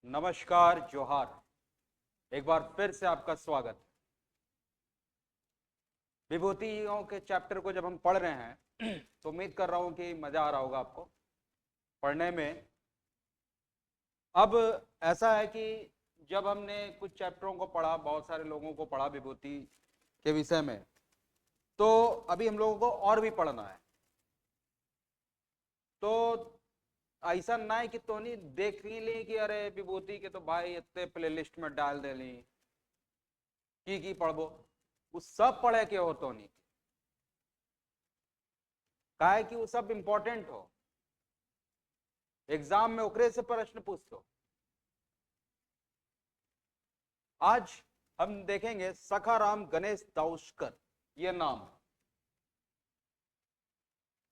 नमस्कार, जोहार। एक बार फिर से आपका स्वागत। विभूतियों के चैप्टर को जब हम पढ़ रहे हैं तो उम्मीद कर रहा हूं कि मजा आ रहा होगा आपको पढ़ने में। अब ऐसा है कि जब हमने कुछ चैप्टरों को पढ़ा, बहुत सारे लोगों को पढ़ा विभूति के विषय में, तो अभी हम लोगों को और भी पढ़ना है। तो ऐसा ना है कि तो नहीं देख ही ली कि अरे विभूति के तो भाई इतने प्ले लिस्ट में डाल दे ली की पढ़बो, वो सब पढ़े के हो तो नहीं का है कि वो सब इंपॉर्टेंट हो, एग्जाम में ओकरे से प्रश्न पूछ दो। आज हम देखेंगे सखाराम गणेश दाउस्कर, ये नाम।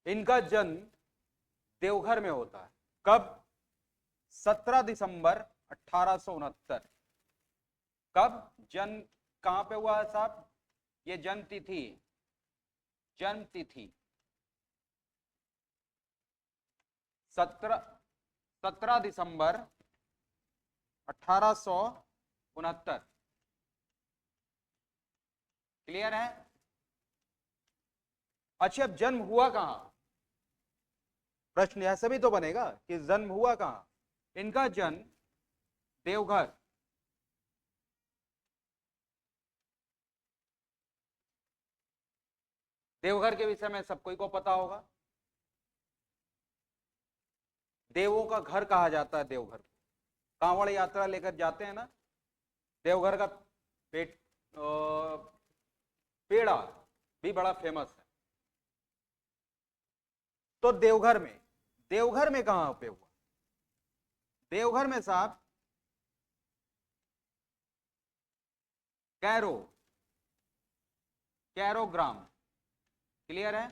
इनका जन्म देवघर में होता है। कब? 17 दिसंबर 1869। कब जन्म, कहां पे हुआ है साहब? ये जन्म तिथि 17 दिसंबर 1869। क्लियर है? अच्छा, अब जन्म हुआ कहां? प्रश्न ऐसा भी तो बनेगा कि जन्म हुआ कहां। इनका जन्म देवघर, देवघर के विषय में सब कोई को पता होगा। देवों का घर कहा जाता है देवघर को। कांवड़ यात्रा लेकर जाते हैं ना, देवघर का पेड़ा भी बड़ा फेमस है। तो देवघर में कहां पे हुआ? देवघर में साहब कैरो, कैरोग्राम। क्लियर है?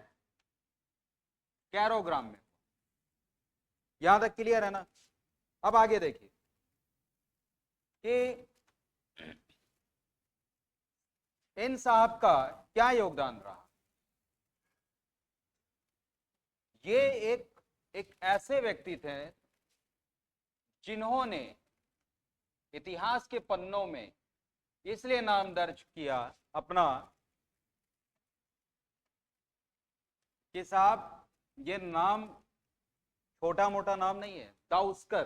कैरोग्राम में। यहां तक क्लियर है ना? अब आगे देखिए कि इन साहब का क्या योगदान रहा। ये एक ऐसे व्यक्ति थे जिन्होंने इतिहास के पन्नों में इसलिए नाम दर्ज किया अपना कि साहब ये नाम छोटा मोटा नाम नहीं है। दाउस्कर,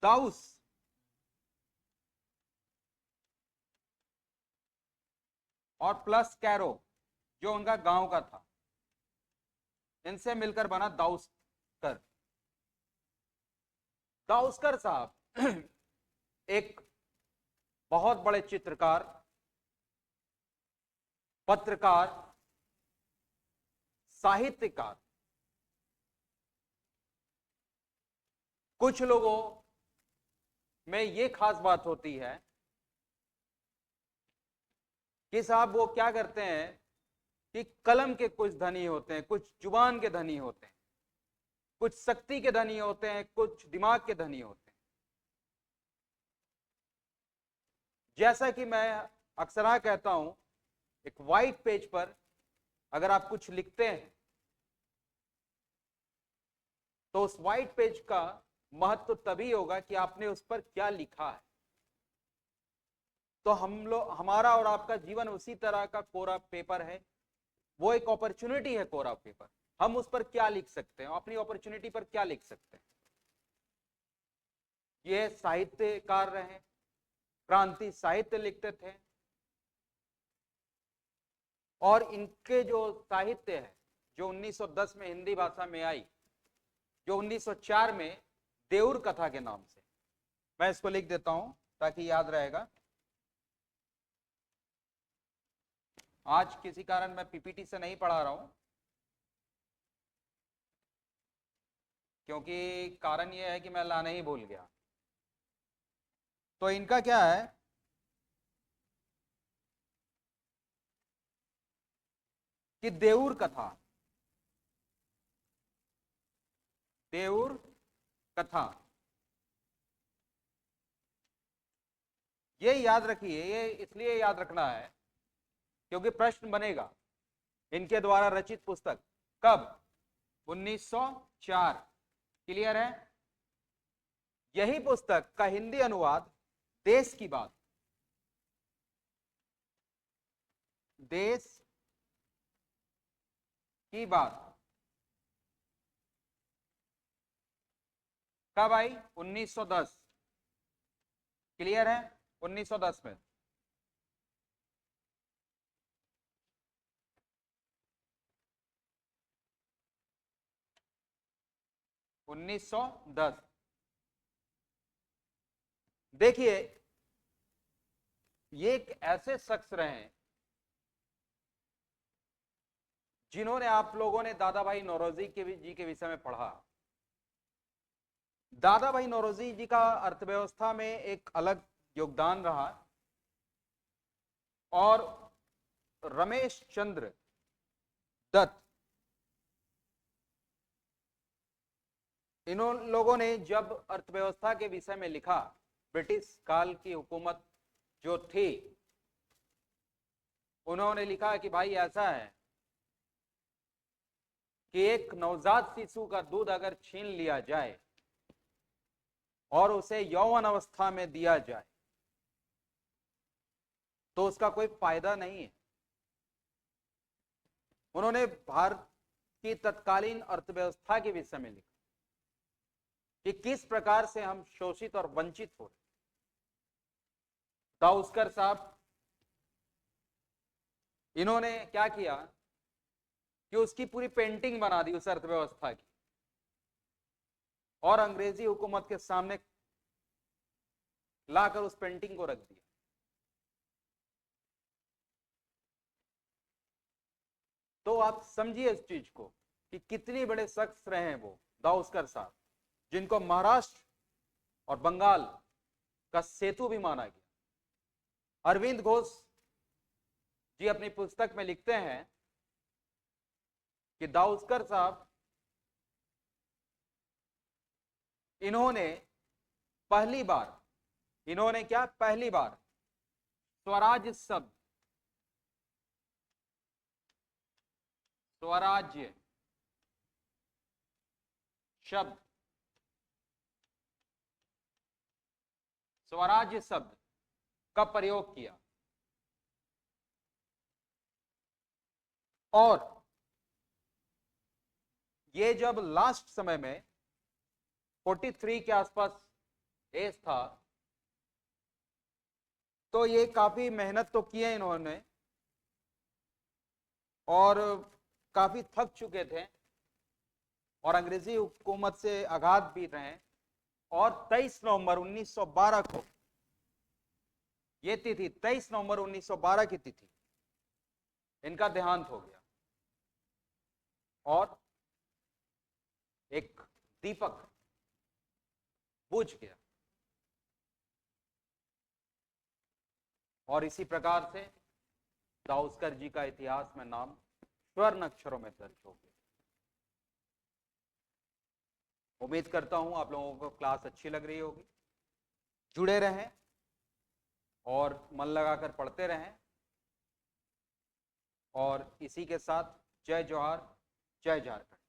दाउस और प्लस कैरो जो उनका गांव का था, इनसे मिलकर बना दाउस्कर। दाउस्कर साहब एक बहुत बड़े चित्रकार, पत्रकार, साहित्यकार। कुछ लोगों में ये खास बात होती है कि साहब वो क्या करते हैं कि कलम के कुछ धनी होते हैं, कुछ जुबान के धनी होते हैं, कुछ शक्ति के धनी होते हैं, कुछ दिमाग के धनी होते हैं। जैसा कि मैं अक्सर कहता हूं, एक व्हाइट पेज पर अगर आप कुछ लिखते हैं तो उस व्हाइट पेज का महत्व तभी होगा कि आपने उस पर क्या लिखा है। तो हम लोग, हमारा और आपका जीवन उसी तरह का कोरा पेपर है। वो एक अपॉर्चुनिटी है, कोरा पेपर। हम उस पर क्या लिख सकते हैं, अपनी अपॉर्चुनिटी पर क्या लिख सकते हैं। ये साहित्यकार रहे, क्रांति साहित्य लिखते थे, और इनके जो साहित्य है जो 1910 में हिंदी भाषा में आई, जो 1904 में देउर कथा के नाम से, मैं इसको लिख देता हूं ताकि याद रहेगा। आज किसी कारण मैं पीपीटी से नहीं पढ़ा रहा हूं, क्योंकि कारण यह है कि मैं लाना ही भूल गया। तो इनका क्या है कि देउर कथा, देउर कथा, ये याद रखिए। ये इसलिए याद रखना है क्योंकि प्रश्न बनेगा। इनके द्वारा रचित पुस्तक कब? 1904। क्लियर है? यही पुस्तक का हिंदी अनुवाद देश की बात, देश की बात कब आई? 1910। क्लियर है? 1910 में। उन्नीस सौ 10। देखिए, ये एक ऐसे शख्स रहे हैं जिन्होंने, आप लोगों ने दादा भाई नौरोजी जी के विषय में पढ़ा। दादा भाई नौरोजी जी का अर्थव्यवस्था में एक अलग योगदान रहा, और रमेश चंद्र दत्त, इन लोगों ने जब अर्थव्यवस्था के विषय में लिखा, ब्रिटिश काल की हुकूमत जो थी, उन्होंने लिखा कि भाई ऐसा है कि एक नवजात शिशु का दूध अगर छीन लिया जाए और उसे यौवन अवस्था में दिया जाए तो उसका कोई फायदा नहीं है। उन्होंने भारत की तत्कालीन अर्थव्यवस्था के विषय में लिखा कि किस प्रकार से हम शोषित और वंचित हो रहे। दाउस्कर साहब, इन्होंने क्या किया कि उसकी पूरी पेंटिंग बना दी उस अर्थव्यवस्था की, और अंग्रेजी हुकूमत के सामने लाकर उस पेंटिंग को रख दिया। तो आप समझिए इस चीज को कि कितनी बड़े शख्स रहे हैं वो दाउस्कर साहब, जिनको महाराष्ट्र और बंगाल का सेतु भी माना गया। अरविंद घोष जी अपनी पुस्तक में लिखते हैं कि दाउस्कर साहब, इन्होंने पहली बार, इन्होंने क्या, पहली बार स्वराज्य शब्द, स्वराज्य शब्द, स्वराज्य शब्द का प्रयोग किया, और ये जब लास्ट समय में 43 के आसपास एज था, तो ये काफी मेहनत तो की है इन्होंने, और काफी थक चुके थे, और अंग्रेजी हुकूमत से आघात भी रहे, और 23 नवंबर 1912 को, ये तिथि 23 नवंबर 1912 की तिथि, इनका देहांत हो गया, और एक दीपक बुझ गया। और इसी प्रकार से दाउस्कर जी का इतिहास में नाम स्वर्ण अक्षरों में दर्ज हो गया। उम्मीद करता हूं आप लोगों को क्लास अच्छी लग रही होगी। जुड़े रहें और मन लगाकर पढ़ते रहें, और इसी के साथ जय जोहार, जय झारखंड।